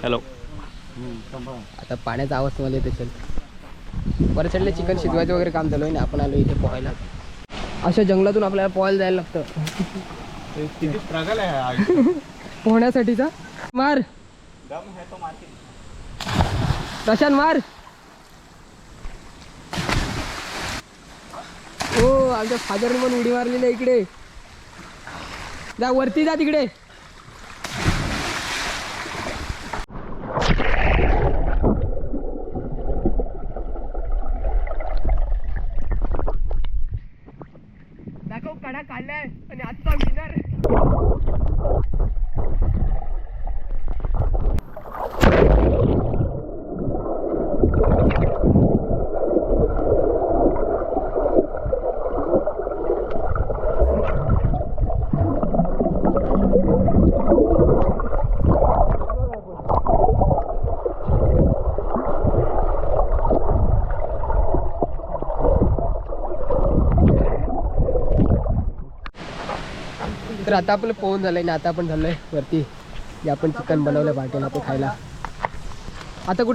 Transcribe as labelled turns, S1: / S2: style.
S1: Hello.
S2: आता पाण्याचा आवाज तुम्हाला येत असेल. परत साईडला चिकन शिजवायचं वगैरे काम चालू आहे ना. आपण आलो इथे पोहायला. अशा जंगलातून आपल्याला पोहायला जायला लागतं.
S1: किती स्ट्रगल आहे
S2: पोहण्यासाठीचा. मार प्रशांत मार. हो आमच्या फादरने पण उडी मारलेली आहे इकडे. जा वरती जा तिकडे. दाखव कडा काढलाय आणि आजचा विनर. तर आता आपलं पोहून झालंय ना. आता आपण झालोय वरती. जे आपण चिकन बनवलं पाटीला ते खायला. आता कुठे